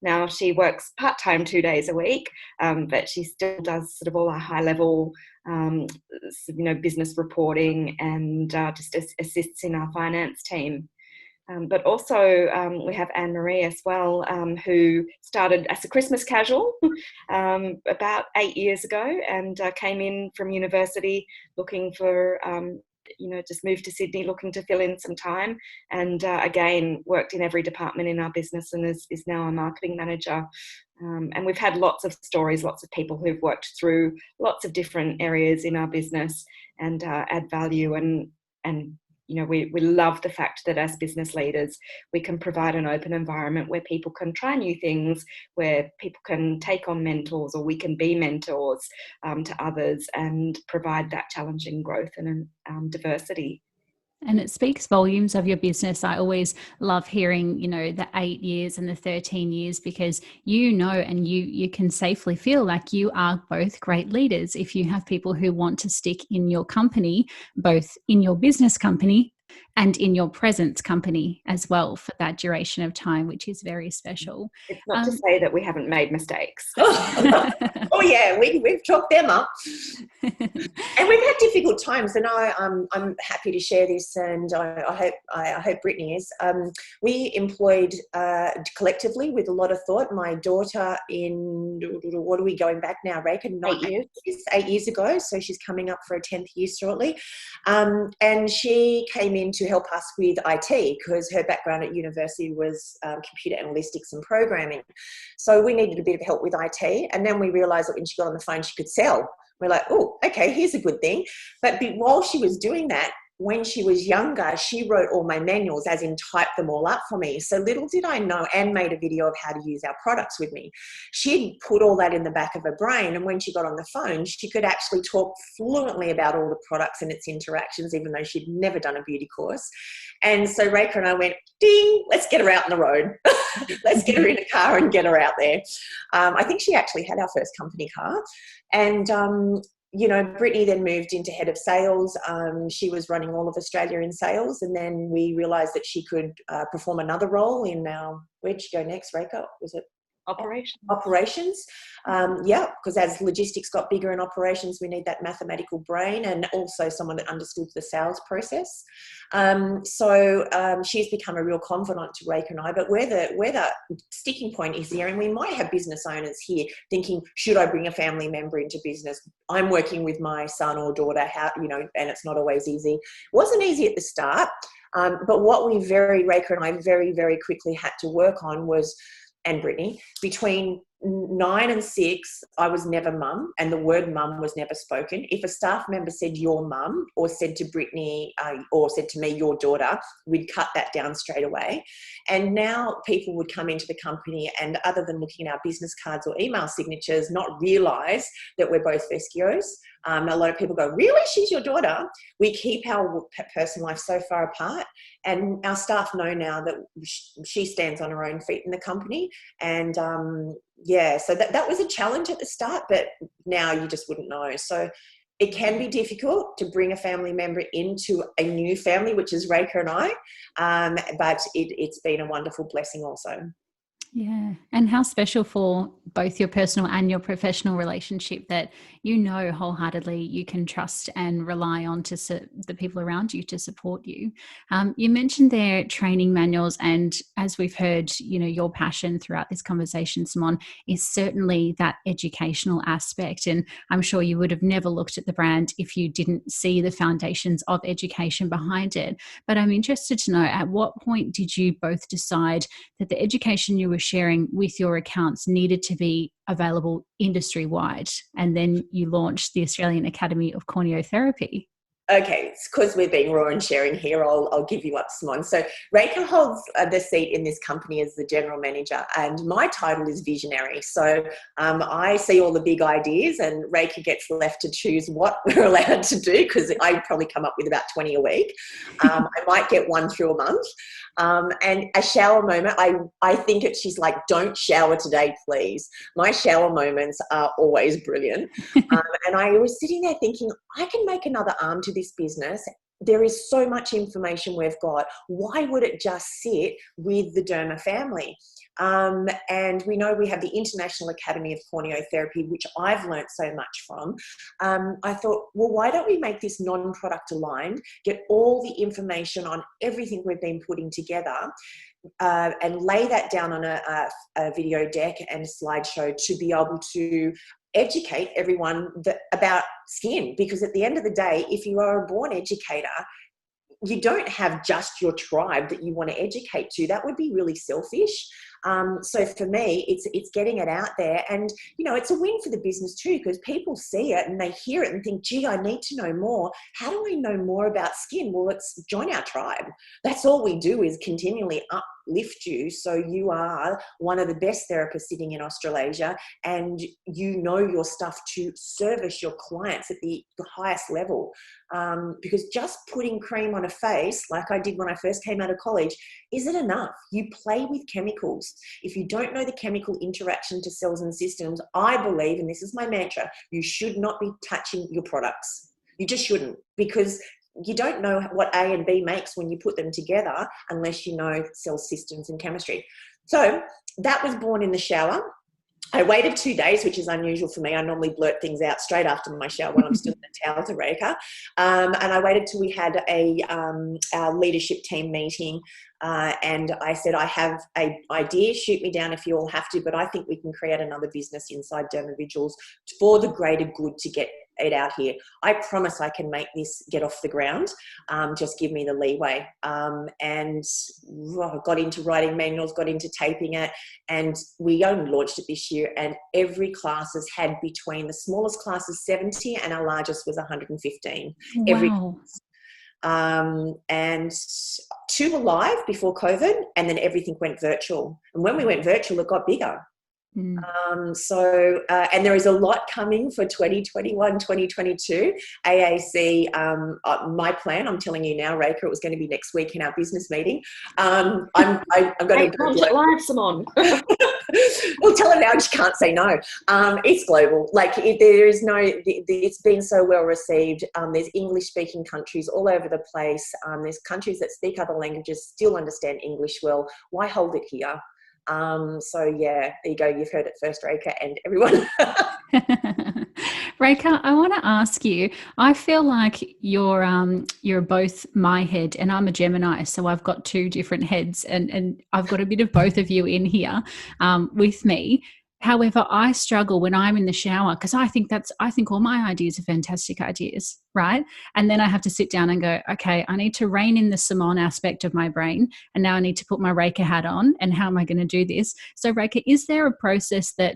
now she works part-time 2 days a week, but she still does sort of all our high-level business reporting, and just assists in our finance team. But also we have Anne-Marie as well, who started as a Christmas casual about 8 years ago, and came in from university looking for just moved to Sydney looking to fill in some time, and again worked in every department in our business, and is now a marketing manager. And we've had lots of stories, lots of people who've worked through lots of different areas in our business and add value. And we love the fact that as business leaders, we can provide an open environment where people can try new things, where people can take on mentors, or we can be mentors to others, and provide that challenging growth and diversity. And it speaks volumes of your business. I always love hearing, the 8 years and the 13 years, because and you can safely feel like you are both great leaders if you have people who want to stick in your company, both in your business company and in your presence company as well, for that duration of time, which is very special. It's not to say that we haven't made mistakes. Oh yeah, we've chalked them up, and we've had difficult times. And I'm happy to share this, and I hope Brittany is. We employed collectively with a lot of thought. My daughter, in what are we going back now, Reika? 8 years ago, so she's coming up for a 10th year shortly, and she came in to help us with IT, because her background at university was computer analytics and programming. So we needed a bit of help with IT, and then we realised that when she got on the phone, she could sell. We're like, oh, okay, here's a good thing. But while she was doing that, when she was younger, she wrote all my manuals, as in typed them all up for me. So little did I know, and made a video of how to use our products with me. She'd put all that in the back of her brain, and when she got on the phone, she could actually talk fluently about all the products and its interactions, even though she'd never done a beauty course. And so Reika and I went, ding, let's get her out on the road. Let's get her in a car and get her out there. I think she actually had our first company car. And Brittany then moved into head of sales. She was running all of Australia in sales, and then we realised that she could perform another role in our, where'd she go next, Reika? Was it? Operations. Because as logistics got bigger in operations, we need that mathematical brain, and also someone that understood the sales process. So she's become a real confidant to Reika and I, but where the sticking point is here, and we might have business owners here thinking, should I bring a family member into business? I'm working with my son or daughter, and it's not always easy. It wasn't easy at the start, but what Reika and I very, very quickly had to work on was, and Brittany, between 9 and 6, I was never mum, and the word mum was never spoken. If a staff member said your mum, or said to Brittany, or said to me your daughter, we'd cut that down straight away. And now people would come into the company and, other than looking at our business cards or email signatures, not realise that we're both Vescios. A lot of people go, really, she's your daughter? We keep our personal life so far apart, and our staff know now that she stands on her own feet in the company. And so that was a challenge at the start, but now you just wouldn't know. So it can be difficult to bring a family member into a new family, which is Reika and I, but it's been a wonderful blessing also. Yeah. And how special for both your personal and your professional relationship that you know wholeheartedly you can trust and rely on to the people around you to support you. You mentioned their training manuals, and as we've heard, you know, your passion throughout this conversation, Simone, is certainly that educational aspect. And I'm sure you would have never looked at the brand if you didn't see the foundations of education behind it. But I'm interested to know, at what point did you both decide that the education you were sharing with your accounts needed to be available industry-wide, and then you launched the Australian Academy of Corneotherapy? Okay, it's because we're being raw and sharing here. I'll give you up, Simone. So Reika holds the seat in this company as the general manager, and my title is visionary. So I see all the big ideas, and Reika gets left to choose what we're allowed to do, because I probably come up with about 20 a week. I might get one through a month. And a shower moment, I think she's like, don't shower today, please. My shower moments are always brilliant. And I was sitting there thinking, I can make another arm to this business. There is so much information we've got. Why would it just sit with the Derma family? And we know we have the International Academy of Corneotherapy, which I've learnt so much from. I thought, well, why don't we make this non-product aligned, get all the information on everything we've been putting together, and lay that down on a video deck and slideshow to be able to educate everyone about skin. Because at the end of the day, if you are a born educator, you don't have just your tribe that you want to educate to. That would be really selfish. So for me, it's getting it out there, and you know, it's a win for the business too, because people see it and they hear it and think, gee, I need to know more. How do I know more about skin? Well, let's join our tribe. That's all we do, is continually uplift you, so you are one of the best therapists sitting in Australasia, and you know your stuff to service your clients at the highest level. Because just putting cream on a face, like I did when I first came out of college, isn't enough. You play with chemicals. If you don't know the chemical interaction to cells and systems, I believe, and this is my mantra, you should not be touching your products. You just shouldn't, because you don't know what A and B makes when you put them together unless you know cell systems and chemistry. So that was born in the shower. I waited 2 days, which is unusual for me. I normally blurt things out straight after my shower when I'm still in the towel to Reika. And I waited till we had our leadership team meeting. And I said, I have an idea, shoot me down if you all have to, but I think we can create another business inside Dermaviduals for the greater good to get it out here. I promise I can make this get off the ground. Just give me the leeway. And got into writing manuals, got into taping it, and we only launched it this year, and every class has had between, the smallest class is 70 and our largest was 115. Wow. Every class. And 2 were live before COVID, and then everything went virtual. And when we went virtual, it got bigger. And there is a lot coming for 2021, 2022. AAC, my plan, I'm telling you now, Reika, it was going to be next week in our business meeting. I'm going to launch it live, Simone. Well, tell her now, she can't say no. It's global. Like, there is no, it's been so well received. There's English-speaking countries all over the place. There's countries that speak other languages, still understand English well. Why hold it here? So yeah, there you go. You've heard it first, Reika, and everyone. Reika, I want to ask you, I feel like you're both my head, and I'm a Gemini, so I've got 2 different heads, and I've got a bit of both of you in here with me. However, I struggle when I'm in the shower, because I think all my ideas are fantastic ideas, right? And then I have to sit down and go, okay, I need to rein in the Simone aspect of my brain, and now I need to put my Reika hat on, and how am I going to do this? So Reika, is there a process that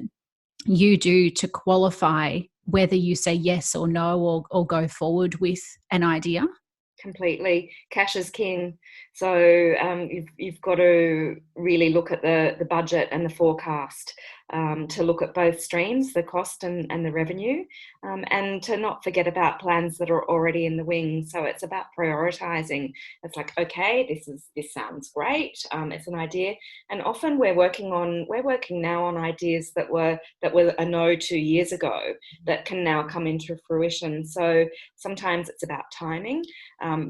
you do to qualify whether you say yes or no, or go forward with an idea? Completely. Cash is king. So you've got to really look at the budget and the forecast, to look at both streams, the cost and the revenue, and to not forget about plans that are already in the wings. So it's about prioritizing. It's like, okay, this sounds great. It's an idea, and often we're working now on ideas that were a no 2 years ago that can now come into fruition. So sometimes it's about timing.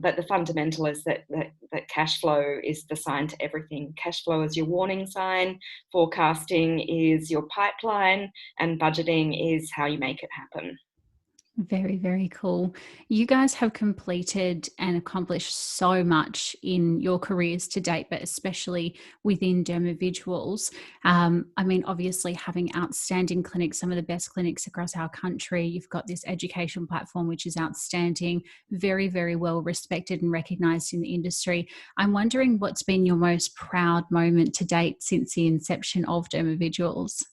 But the fundamental is that cash flow is the sign to everything. Cash flow is your warning sign, forecasting is your pipeline, and budgeting is how you make it happen. Very, very cool. You guys have completed and accomplished so much in your careers to date, but especially within Dermaviduals. I mean, obviously having outstanding clinics, some of the best clinics across our country. You've got this education platform, which is outstanding, very, very well respected and recognized in the industry. I'm wondering what's been your most proud moment to date since the inception of Dermaviduals?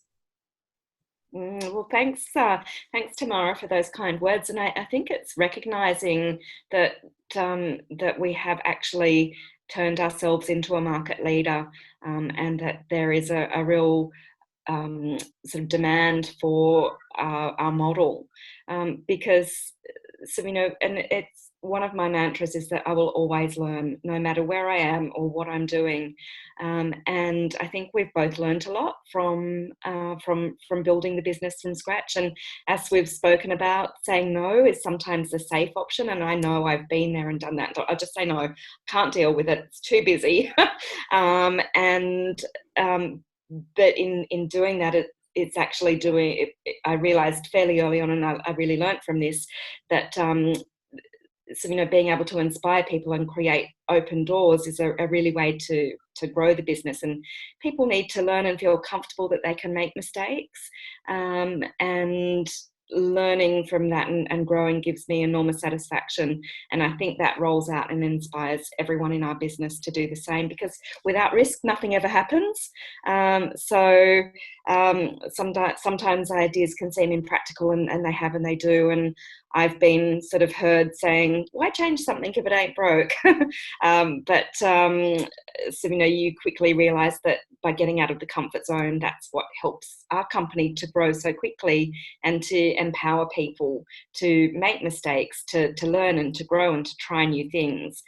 Well, thanks, Tamara, for those kind words. And I think it's recognising that that we have actually turned ourselves into a market leader, and that there is a real sort of demand for our model, because, so, and it's one of my mantras is that I will always learn, no matter where I am or what I'm doing. And I think we've both learned a lot from building the business from scratch. And as we've spoken about, saying no is sometimes the safe option. And I know I've been there and done that. I just say no, can't deal with it. It's too busy. But in doing that, it's actually doing it. I realized fairly early on, and I really learned from this, that so, being able to inspire people and create open doors is a really way to grow the business. And people need to learn and feel comfortable that they can make mistakes, and learning from that and growing gives me enormous satisfaction. And I think that rolls out and inspires everyone in our business to do the same, because without risk, nothing ever happens. Sometimes ideas can seem impractical, and they do. And I've been sort of heard saying, why change something if it ain't broke? So, you quickly realise that by getting out of the comfort zone, that's what helps our company to grow so quickly, and to empower people to make mistakes, to learn and to grow and to try new things.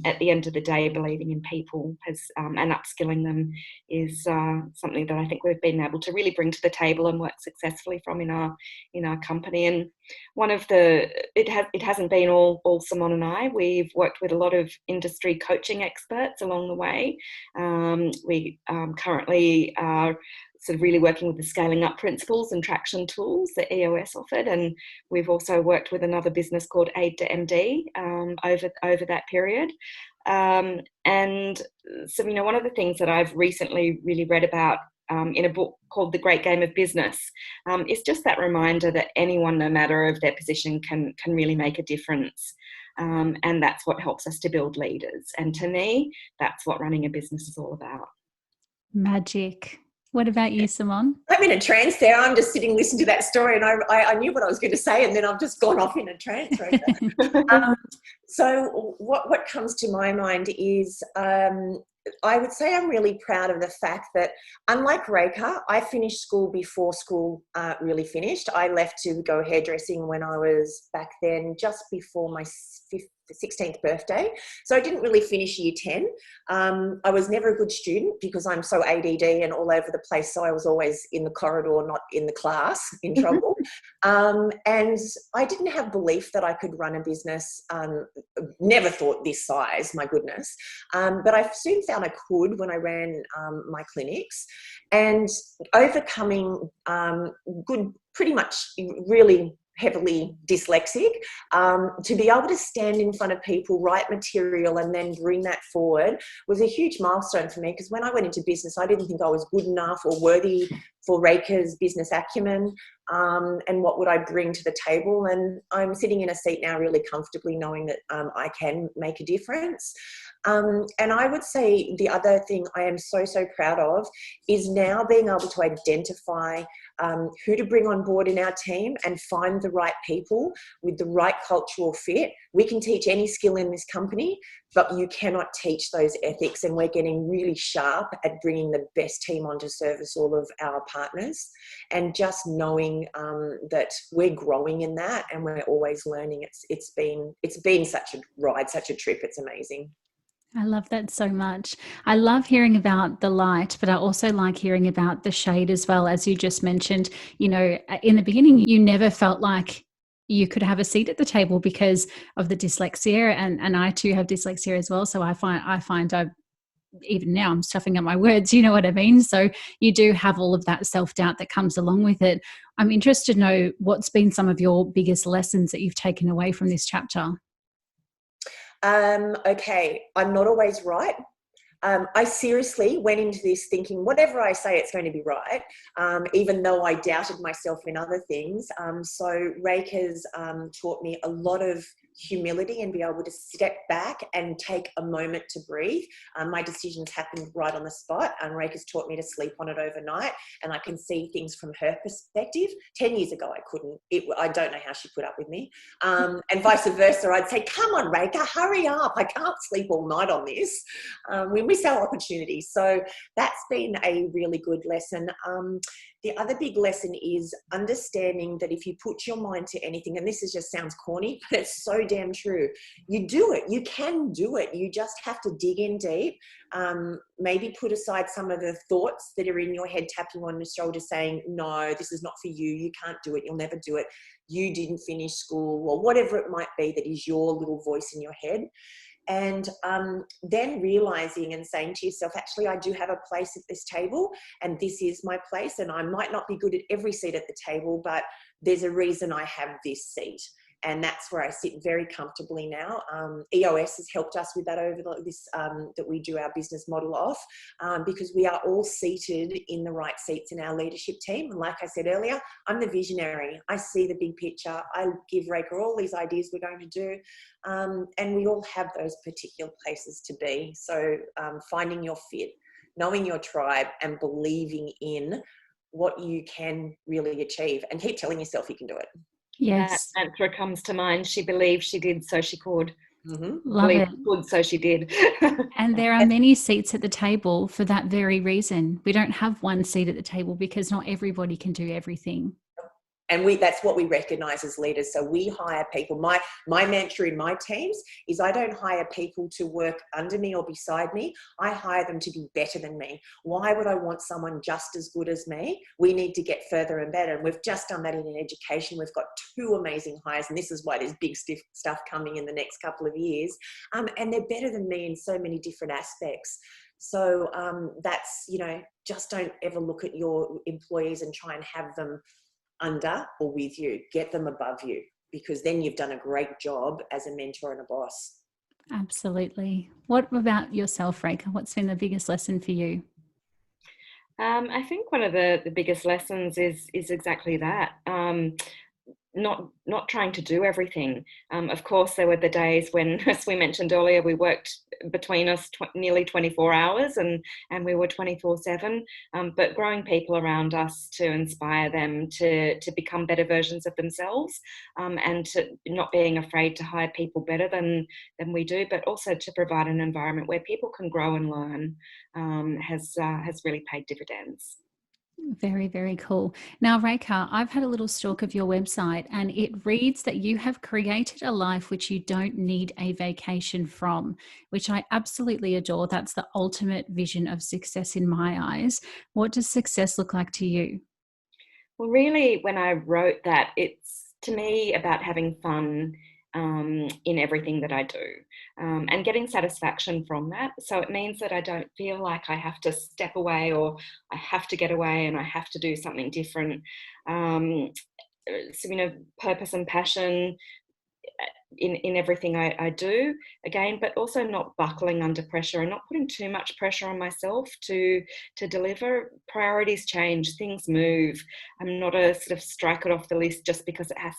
At the end of the day, believing in people and upskilling them is something that I think we've been able to really bring to the table and work successfully from in our company. And one of it hasn't been all Simone and I. We've worked with a lot of industry coaching experts along the way. We currently are sort of really working with the scaling up principles and traction tools that EOS offered. And we've also worked with another business called Aid to MD over that period. And so, one of the things that I've recently really read about in a book called The Great Game of Business is just that reminder that anyone, no matter of their position, can really make a difference. And that's what helps us to build leaders. And to me, that's what running a business is all about. Magic. What about you, Simone? I'm in a trance there. I'm just sitting listening to that story, and I knew what I was going to say, and then I've just gone off in a trance. So what comes to my mind is I would say I'm really proud of the fact that, unlike Reika, I finished school before school really finished. I left to go hairdressing when I was back then just before my 16th birthday. So I didn't really finish year 10. I was never a good student because I'm so ADD and all over the place. So I was always in the corridor, not in the class, in trouble. And I didn't have belief that I could run a business. Never thought this size, my goodness. But I soon found I could when I ran my clinics, and overcoming pretty much really heavily dyslexic, to be able to stand in front of people, write material, and then bring that forward was a huge milestone for me, because when I went into business, I didn't think I was good enough or worthy for Reika's business acumen, and what would I bring to the table. And I'm sitting in a seat now really comfortably knowing that I can make a difference. And I would say the other thing I am so proud of is now being able to identify who to bring on board in our team and find the right people with the right cultural fit. We can teach any skill in this company, but you cannot teach those ethics, and we're getting really sharp at bringing the best team on to service all of our partners, and just knowing that we're growing in that and we're always learning. It's been such a ride, such a trip. It's amazing. I love that so much. I love hearing about the light, but I also like hearing about the shade as well. As you just mentioned, you know, in the beginning, you never felt like you could have a seat at the table because of the dyslexia, and I too have dyslexia as well. So I find even now I'm stuffing up my words, you know what I mean? So you do have all of that self-doubt that comes along with it. I'm interested to know what's been some of your biggest lessons that you've taken away from this chapter. Okay, I'm not always right. I seriously went into this thinking whatever I say, it's going to be right, even though I doubted myself in other things. So Reika's taught me a lot of humility and be able to step back and take a moment to breathe. My decisions happened right on the spot, and Reika's taught me to sleep on it overnight, and I can see things from her perspective. 10 years ago, I couldn't. I don't know how she put up with me. And vice versa, I'd say, come on, Reika, hurry up. I can't sleep all night on this. We miss our opportunities. So that's been a really good lesson. The other big lesson is understanding that if you put your mind to anything, and this just sounds corny, but it's so damn true, you do it. You can do it. You just have to dig in deep. Maybe put aside some of the thoughts that are in your head, tapping on the shoulder saying, no, this is not for you. You can't do it. You'll never do it. You didn't finish school, or whatever it might be that is your little voice in your head. And then realizing and saying to yourself, actually, I do have a place at this table, and this is my place, and I might not be good at every seat at the table, but there's a reason I have this seat. And that's where I sit very comfortably now. EOS has helped us with that over this, that we do our business model off, because we are all seated in the right seats in our leadership team. And like I said earlier, I'm the visionary. I see the big picture. I give Reika all these ideas we're going to do. And we all have those particular places to be. So finding your fit, knowing your tribe, and believing in what you can really achieve, and keep telling yourself you can do it. Yes. That mantra comes to mind. She believed she did, so she could. Mm-hmm. Love it. She could, so she did. And there are many seats at the table for that very reason. We don't have one seat at the table because not everybody can do everything. And that's what we recognize as leaders. So we hire people. My mantra in my teams is I don't hire people to work under me or beside me. I hire them to be better than me. Why would I want someone just as good as me? We need to get further and better. And we've just done that in education. We've got 2 amazing hires, and this is why there's big stuff coming in the next couple of years. And they're better than me in so many different aspects. So that's, just don't ever look at your employees and try and have them under or with you. Get them above you, because then you've done a great job as a mentor and a boss. Absolutely. What about yourself, Reika? What's been the biggest lesson for you? I think one of the biggest lessons is exactly that. Not trying to do everything. Of course, there were the days when, as we mentioned earlier, we worked between us nearly 24 hours and we were 24/7, but growing people around us to inspire them to become better versions of themselves, and to not being afraid to hire people better than we do, but also to provide an environment where people can grow and learn, has really paid dividends. Very, very cool. Now, Reika, I've had a little stalk of your website, and it reads that you have created a life which you don't need a vacation from, which I absolutely adore. That's the ultimate vision of success in my eyes. What does success look like to you? Well, really, when I wrote that, it's to me about having fun in everything that I do, and getting satisfaction from that. So it means that I don't feel like I have to step away, or I have to get away and I have to do something different. So, purpose and passion, in everything I do, again, but also not buckling under pressure and not putting too much pressure on myself to deliver. Priorities change, things move. I'm not a sort of strike it off the list just because it has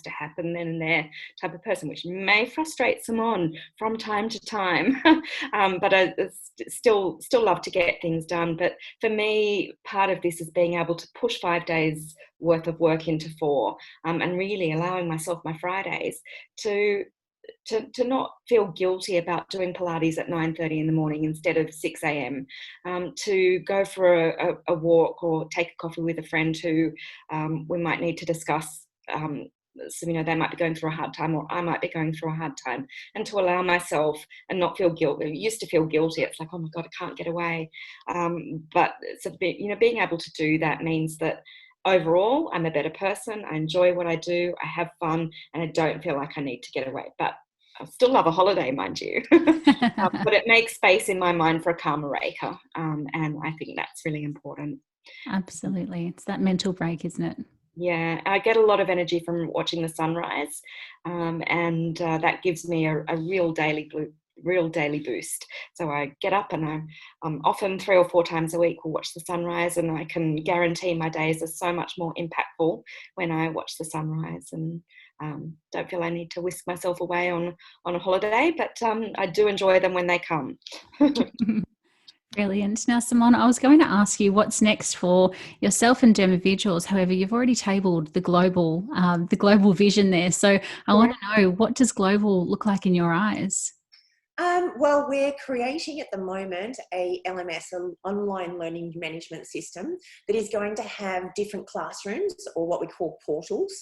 to happen then and there type of person, which may frustrate Simone from time to time. But I still love to get things done. But for me, part of this is being able to push 5 days worth of work into 4, and really allowing myself my Fridays to not feel guilty about doing Pilates at 9:30 in the morning instead of 6 a.m. To go for a walk or take a coffee with a friend who we might need to discuss. So, they might be going through a hard time, or I might be going through a hard time, and to allow myself and not feel guilty. I used to feel guilty. It's like, oh my God, I can't get away. But so, being able to do that means that overall, I'm a better person. I enjoy what I do. I have fun, and I don't feel like I need to get away. But I still love a holiday, mind you. But it makes space in my mind for a calmer Reika, and I think that's really important. Absolutely. It's that mental break, isn't it? Yeah, I get a lot of energy from watching the sunrise, and that gives me a real daily boost. So I get up and I'm often 3 or 4 times a week will watch the sunrise, and I can guarantee my days are so much more impactful when I watch the sunrise, and don't feel I need to whisk myself away on a holiday, but I do enjoy them when they come. Brilliant. Now, Simone, I was going to ask you what's next for yourself and Dermaviduals. However, you've already tabled the global vision there. So I want to know, what does global look like in your eyes? Well, we're creating at the moment a LMS, an online learning management system, that is going to have different classrooms, or what we call portals.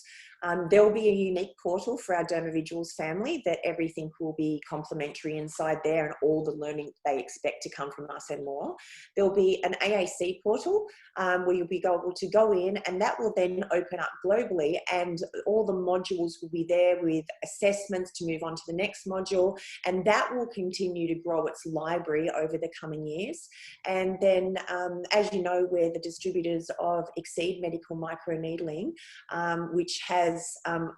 There will be a unique portal for our Dermaviduals family that everything will be complimentary inside there, and all the learning they expect to come from us and more. There'll be an AAC portal where you'll be able to go in, and that will then open up globally, and all the modules will be there with assessments to move on to the next module, and that will continue to grow its library over the coming years. And then, as you know, we're the distributors of Exceed Medical Microneedling, which has,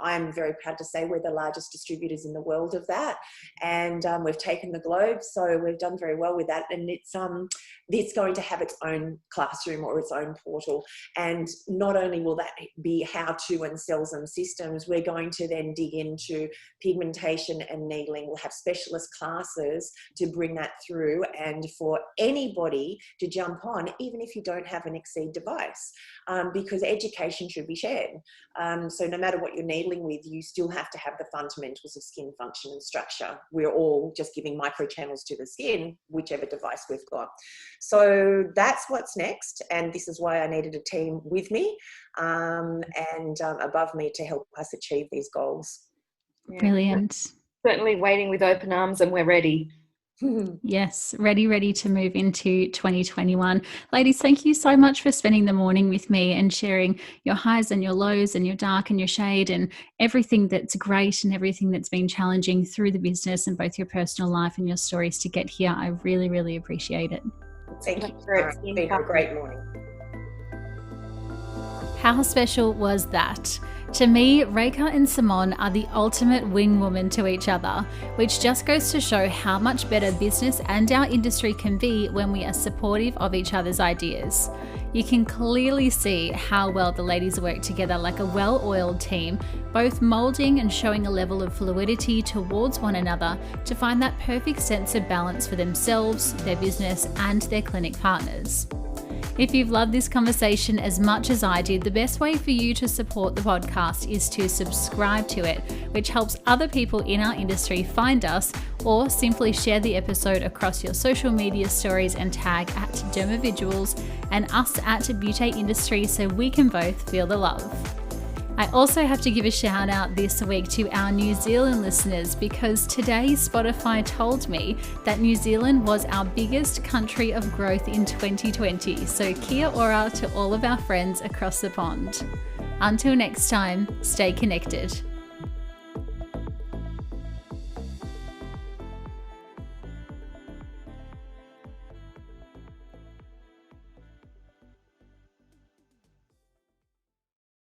I'm very proud to say, we're the largest distributors in the world of that, and we've taken the globe, so we've done very well with that. And it's going to have its own classroom or its own portal, and not only will that be how to and sells and systems, we're going to then dig into pigmentation and needling. We'll have specialist classes to bring that through, and for anybody to jump on, even if you don't have an Exceed device, because education should be shared. So no matter what you're needling with, you still have to have the fundamentals of skin function and structure. We're all just giving microchannels to the skin, whichever device we've got. So that's what's next, and this is why I needed a team with me and above me to help us achieve these goals. Yeah. Brilliant. Certainly waiting with open arms, and we're ready. Yes, ready to move into 2021. Ladies, thank you so much for spending the morning with me and sharing your highs and your lows and your dark and your shade and everything that's great and everything that's been challenging through the business and both your personal life and your stories to get here. I really, really appreciate it. Thank you for it. It's been a great morning. How special was that? To me, Reika and Simone are the ultimate wing woman to each other, which just goes to show how much better business and our industry can be when we are supportive of each other's ideas. You can clearly see how well the ladies work together like a well-oiled team, both moulding and showing a level of fluidity towards one another to find that perfect sense of balance for themselves, their business, and their clinic partners. If you've loved this conversation as much as I did, the best way for you to support the podcast is to subscribe to it, which helps other people in our industry find us, or simply share the episode across your social media stories and tag at Dermaviduals and us at Beauty Industry so we can both feel the love. I also have to give a shout out this week to our New Zealand listeners, because today Spotify told me that New Zealand was our biggest country of growth in 2020. So kia ora to all of our friends across the pond. Until next time, stay connected.